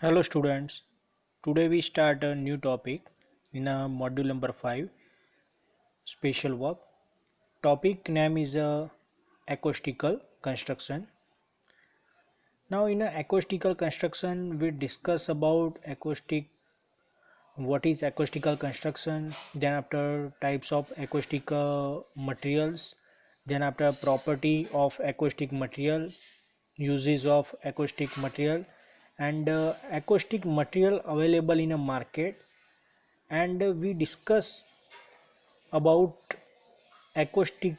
Hello students, today we start a new topic in module number 5 special work. Topic name is acoustical construction. Now in acoustical construction we discuss about acoustic, what is acoustical construction, then after types of acoustic materials, then after property of acoustic material, uses of acoustic material, and acoustic material available in a market, and we discuss about acoustic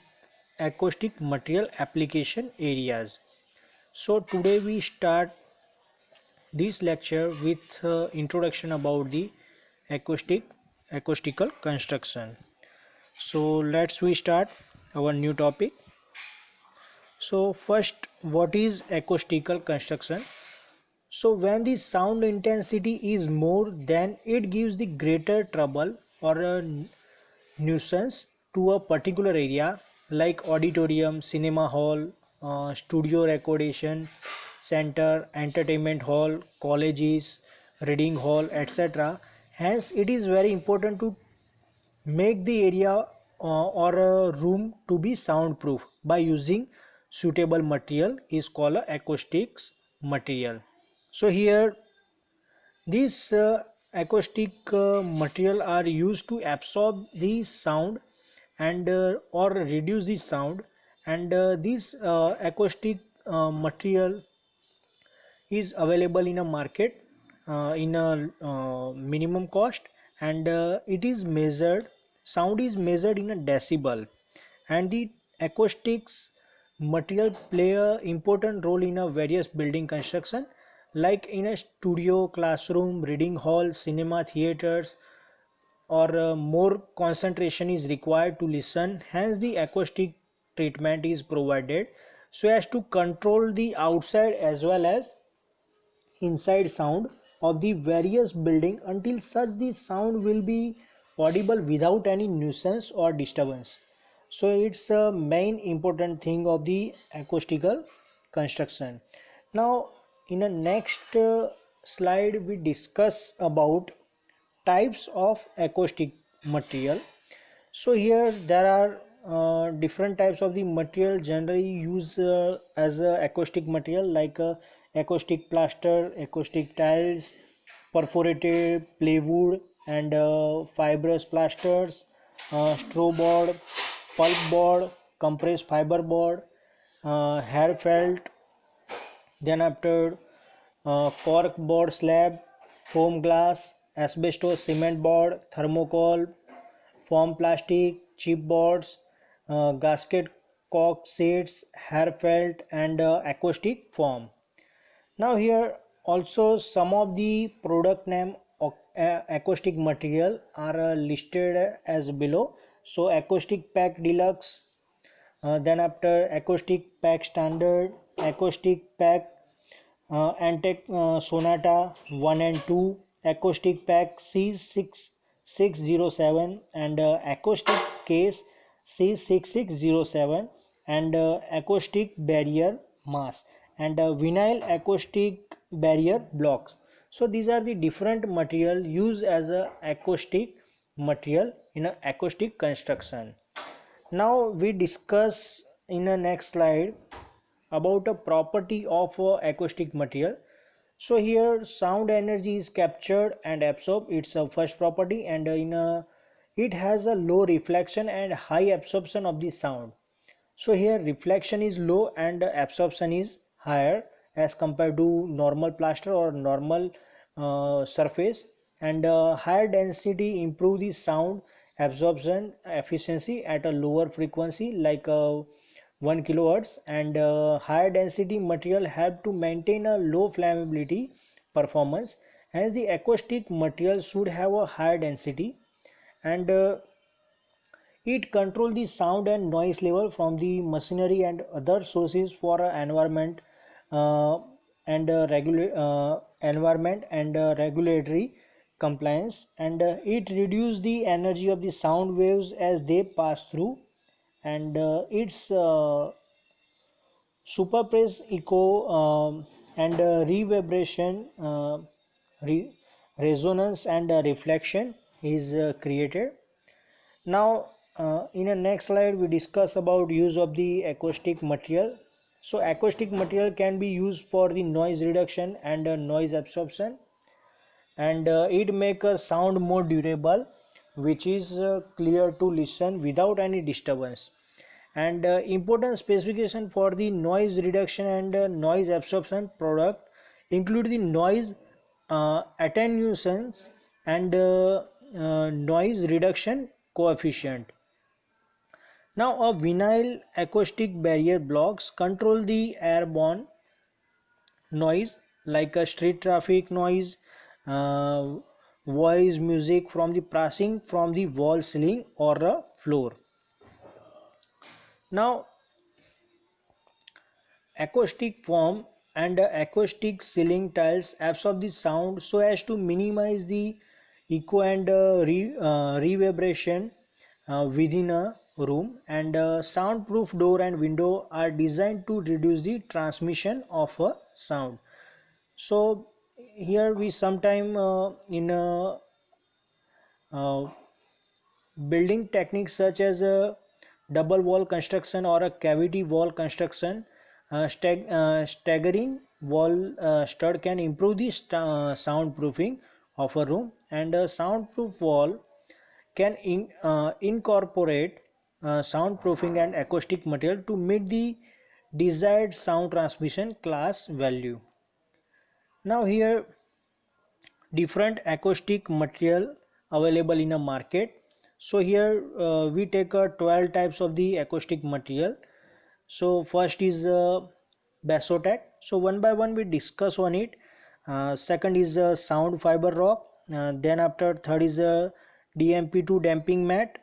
material application areas. So today we start this lecture with introduction about the acoustic acoustical construction. So let's we start our new topic. So first, what is acoustical construction? So when the sound intensity is more, then it gives the greater trouble or a nuisance to a particular area like auditorium, cinema hall, studio recordation center, entertainment hall, colleges, reading hall, etc. Hence it is very important to make the area or a room to be soundproof by using suitable material is called a acoustics material. So here these acoustic material are used to absorb the sound and or reduce the sound, and this acoustic material is available in a market in a minimum cost, and it is measured, sound is measured in a decibel, and the acoustics material play a important role in a various building construction like in a studio, classroom, reading hall, cinema, theaters, or more concentration is required to listen. Hence the acoustic treatment is provided so as to control the outside as well as inside sound of the various building until such the sound will be audible without any nuisance or disturbance. So it's a main important thing of the acoustical construction. Now in the next slide we discuss about types of acoustic material. So here there are different types of the material generally used as a acoustic material like acoustic plaster, acoustic tiles, perforated plywood, and fibrous plasters, straw board, pulp board, compressed fiber board, hair felt, then after cork board slab, foam glass, asbestos cement board, thermocol, foam plastic, chipboards, gasket cork sheets, hair felt, and acoustic foam. Now here also some of the product name of acoustic material are listed as below. So acoustic pack deluxe, then after acoustic pack standard, acoustic pack Antec Sonata 1 and 2, acoustic pack C6607, and acoustic case C6607, and acoustic barrier mass, and vinyl acoustic barrier blocks. So these are the different material used as a acoustic material in a acoustic construction. Now we discuss in the next slide about a property of acoustic material. So here sound energy is captured and absorbed, it's a first property, and it has a low reflection and high absorption of the sound. So here reflection is low and absorption is higher as compared to normal plaster or normal surface, and higher density improve the sound absorption efficiency at a lower frequency like 1 kilohertz, and higher density material help to maintain a low flammability performance. Hence the acoustic material should have a higher density, and it control the sound and noise level from the machinery and other sources for environment uh, and environment and regulatory compliance, and it reduce the energy of the sound waves as they pass through, and its superpress echo and reverberation re- resonance and reflection is created. Now in the next slide we discuss about use of the acoustic material. So acoustic material can be used for the noise reduction and noise absorption, and it make a sound more durable, which is clear to listen without any disturbance. And important specification for the noise reduction and noise absorption product include the noise attenuation and noise reduction coefficient. Now a vinyl acoustic barrier blocks control the airborne noise like a street traffic noise, uh, voice music from the passing from the wall, ceiling or a floor. Now acoustic foam and acoustic ceiling tiles absorb the sound so as to minimize the echo and reverberation within a room, and soundproof door and window are designed to reduce the transmission of a sound. So here we sometime in uh, building techniques such as a double wall construction or a cavity wall construction, staggering wall stud can improve the soundproofing of a room, and a soundproof wall can incorporate soundproofing and acoustic material to meet the desired sound transmission class value. Now here different acoustic material available in a market. So here we take 12 types of the acoustic material. So first is Basotec. So one by one we discuss on it. Second is sound fiber rock. Then after third is DMP2 damping mat.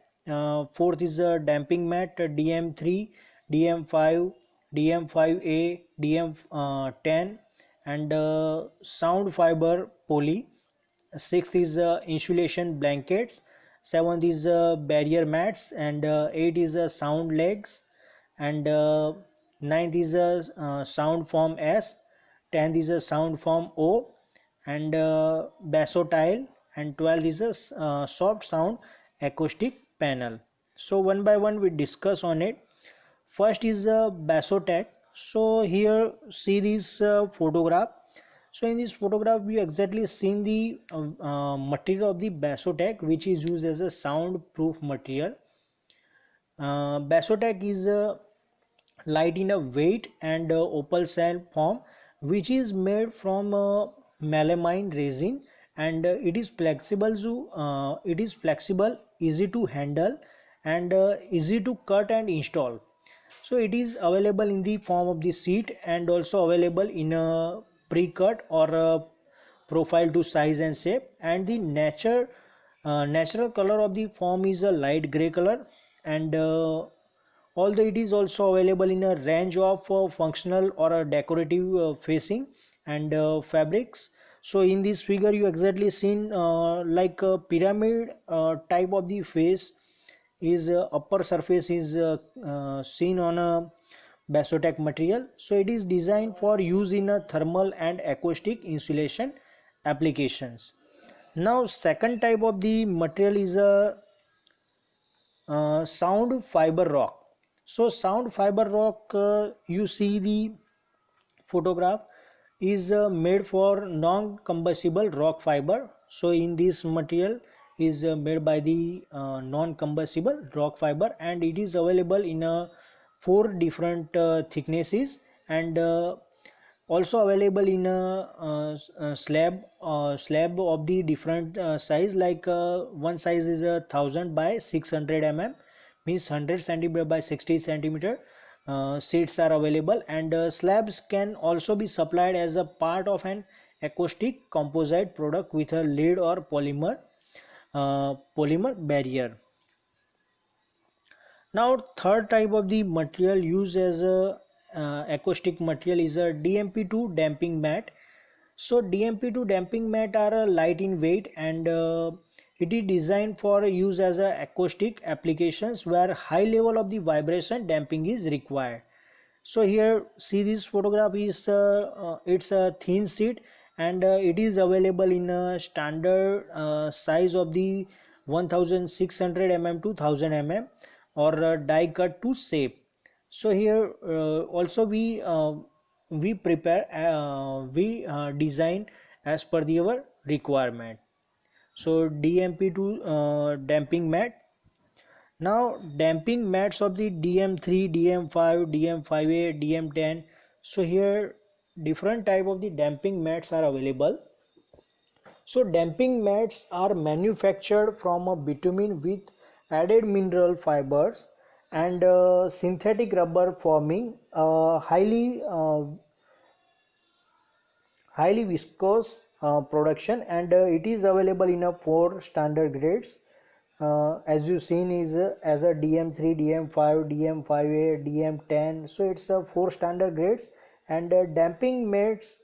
Fourth is damping mat DM3, DM5, DM5A, DM10, and sound fiber poly. Sixth is insulation blankets. Seventh is barrier mats, and eight is sound legs, and ninth is sound form S. 10th is a sound form O, and basotile, and 12th is a soft sound acoustic panel. So one by one we discuss on it. First is basotec. So here see this photograph. So in this photograph we exactly seen the material of the basotec, which is used as a soundproof material. Basotec is light in a weight and opal cell form, which is made from melamine resin, and it is flexible, easy to handle, and easy to cut and install. So it is available in the form of the sheet and also available in a pre-cut or a profile to size and shape, and the natural color of the form is a light gray color, and although it is also available in a range of functional or a decorative facing and fabrics. So in this figure you exactly seen like a pyramid type of the face is upper surface is seen on a basotec material. So it is designed for use in a thermal and acoustic insulation applications. Now second type of the material is a sound fiber rock. So sound fiber rock, you see the photograph, is made for non-combustible rock fiber. So in this material is made by the non-combustible rock fiber, and it is available in four different thicknesses, and also available in a slab of the different size, like one size is 1000 by 600 mm, means 100 centimeter by 60 centimeter. Seats are available, and slabs can also be supplied as a part of an acoustic composite product with a lead or polymer barrier. Now third type of the material used as a acoustic material is a DMP2 damping mat. So DMP2 damping mat are light in weight, and it is designed for use as a acoustic applications where high level of the vibration damping is required. So here see this photograph is it's a thin sheet, and it is available in a standard size of the 1600 mm to 1000 mm or die cut to shape. So here also we prepare we design as per the our requirement. So DMP to damping mat. Now damping mats of the DM3, DM5, DM5A, DM10. So here different type of the damping mats are available. So damping mats are manufactured from a bitumen with added mineral fibers and synthetic rubber forming highly viscous production, and it is available in a four standard grades, as you seen is as a DM3, DM5, DM5A, DM10. So it's a four standard grades, and damping mats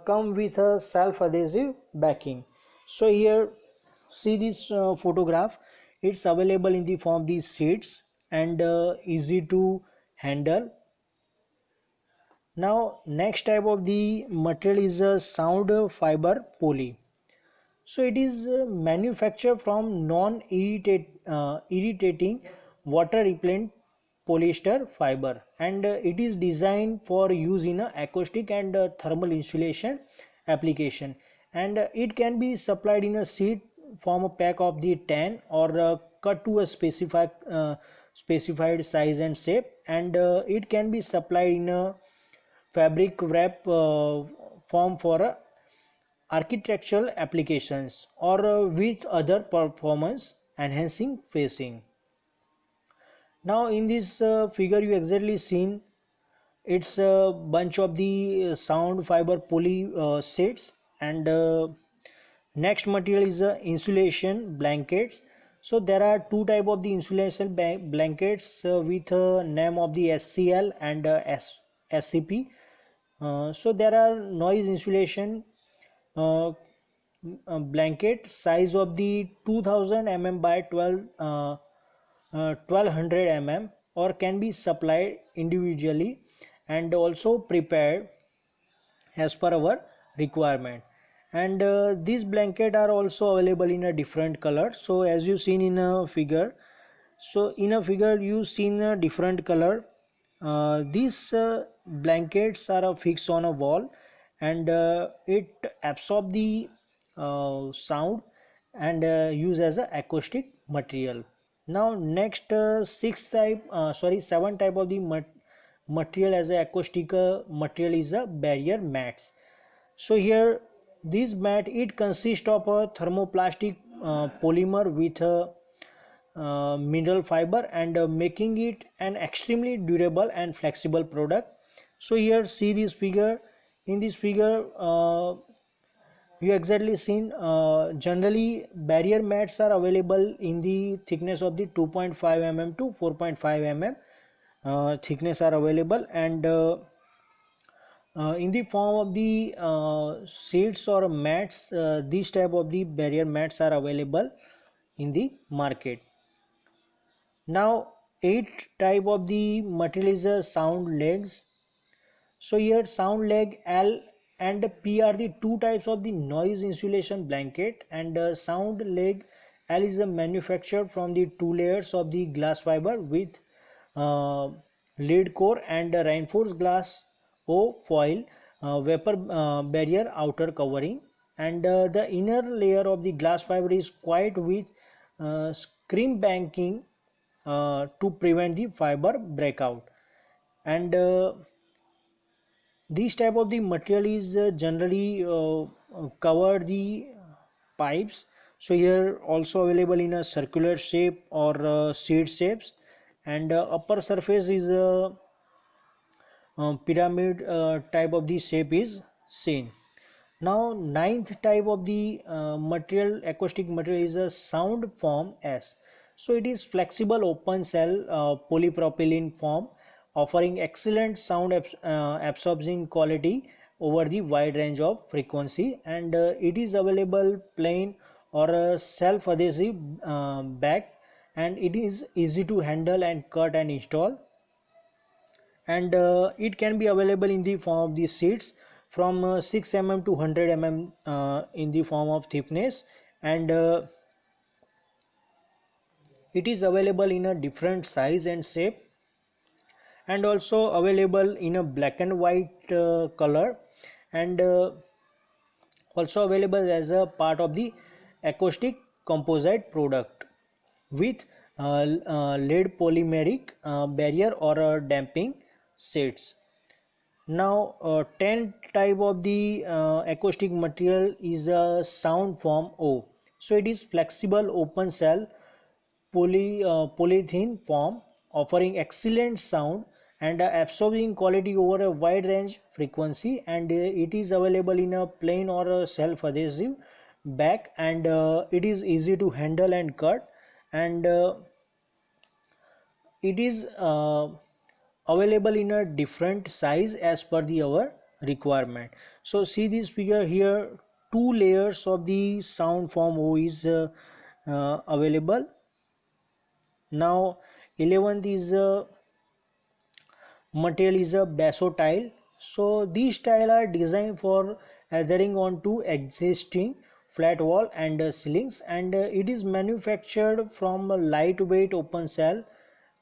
come with a self-adhesive backing. So here see this photograph, it's available in the form of these sheets and easy to handle. Now next type of the material is a sound fiber poly. So it is manufactured from non-irritating water repellent polyester fiber, and it is designed for use in acoustic and thermal insulation application, and it can be supplied in a sheet form a pack of the 10 or cut to a specified size and shape, and it can be supplied in a fabric wrap form for architectural applications or with other performance enhancing facing. Now in this figure you exactly seen, it's a bunch of the sound fiber poly sets, and next material is insulation blankets. So there are two type of the insulation blankets with name of the SCL and SCP. So there are noise insulation uh, blanket size of the 2000 mm by 1200 mm, or can be supplied individually and also prepared as per our requirement. And these blanket are also available in a different color. So as you seen in a figure, so in a figure you seen a different color. These blankets are fixed on a wall, and it absorb the sound and use as a acoustic material. Now next seven type of the material as a acoustic material is a barrier mats. So here this mat, it consists of a thermoplastic polymer with a mineral fiber, and making it an extremely durable and flexible product. So here see this figure, in this figure you exactly seen, generally barrier mats are available in the thickness of the 2.5 mm to 4.5 mm thickness are available, and in the form of the sheets or mats, these type of the barrier mats are available in the market. Now eight type of the material is sound legs. So here sound leg L and P are the two types of the noise insulation blanket, and sound leg L is manufactured from the two layers of the glass fiber with uh, lead core and reinforced glass O foil vapor barrier outer covering, and the inner layer of the glass fiber is quite with screen banking to prevent the fiber breakout, and this type of the material is generally cover the pipes. So here also available in a circular shape or seed shapes, and upper surface is pyramid type of the shape is seen. Now ninth type of the material, acoustic material, is a sound form S. So it is flexible open cell polypropylene form, offering excellent sound absorbing quality over the wide range of frequency, and it is available plain or self adhesive bag, and it is easy to handle and cut and install, and it can be available in the form of the sheets from 6 mm to 100 mm in the form of thickness, and it is available in a different size and shape, and also available in a black and white color, and also available as a part of the acoustic composite product with lead polymeric barrier or damping sets. Now 10 type of the acoustic material is a sound form O. So it is flexible open cell polythene form, offering excellent sound and absorbing quality over a wide range frequency, and it is available in a plain or a self adhesive back, and it is easy to handle and cut, and it is available in a different size as per the our requirement. So see this figure here, two layers of the sound form O is available. Now 11th is material is a basso tile. So these tile are designed for adhering on to existing flat wall and ceilings, and it is manufactured from a lightweight open cell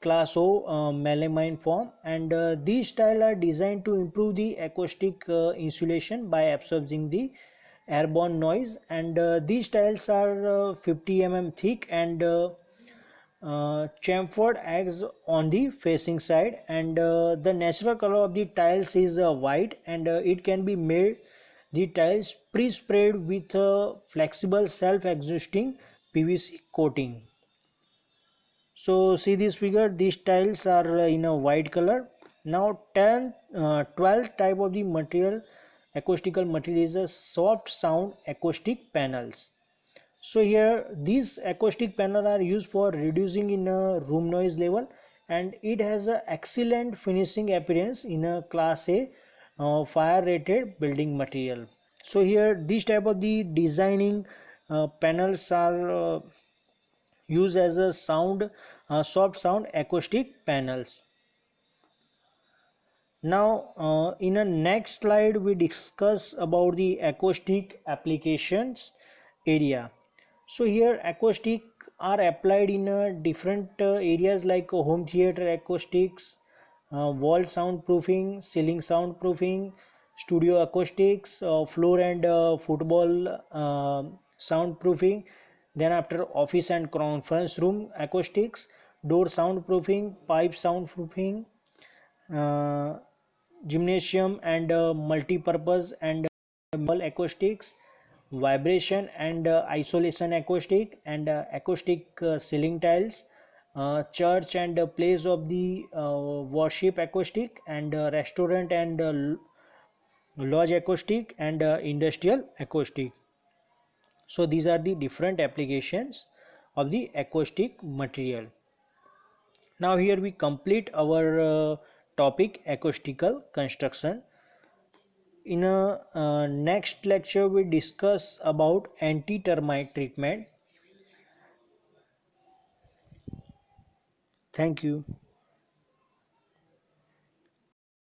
class O melamine form, and these tile are designed to improve the acoustic insulation by absorbing the airborne noise, and these tiles are 50 mm thick, and chamfered eggs on the facing side, and the natural color of the tiles is white, and it can be made the tiles pre-sprayed with a flexible self-adjusting PVC coating. So see this figure, these tiles are in a white color. Now 12th type of the material, acoustical material, is a soft sound acoustic panels. So here these acoustic panel are used for reducing in a room noise level, and it has a excellent finishing appearance in a class A fire rated building material. So here these type of the designing panels are used as a soft sound acoustic panels. Now in a next slide we discuss about the acoustic applications area. So here acoustic are applied in different areas like home theater acoustics, wall soundproofing, ceiling soundproofing, studio acoustics, floor and football soundproofing. Then after office and conference room acoustics, door soundproofing, pipe soundproofing, uh, gymnasium and multi-purpose and acoustics, vibration and isolation acoustic, and acoustic ceiling tiles, church and place of the worship acoustic, and restaurant and lodge acoustic, and industrial acoustic. So these are the different applications of the acoustic material. Now here we complete our topic acoustical construction. In a next lecture we discuss about anti-termite treatment. Thank you.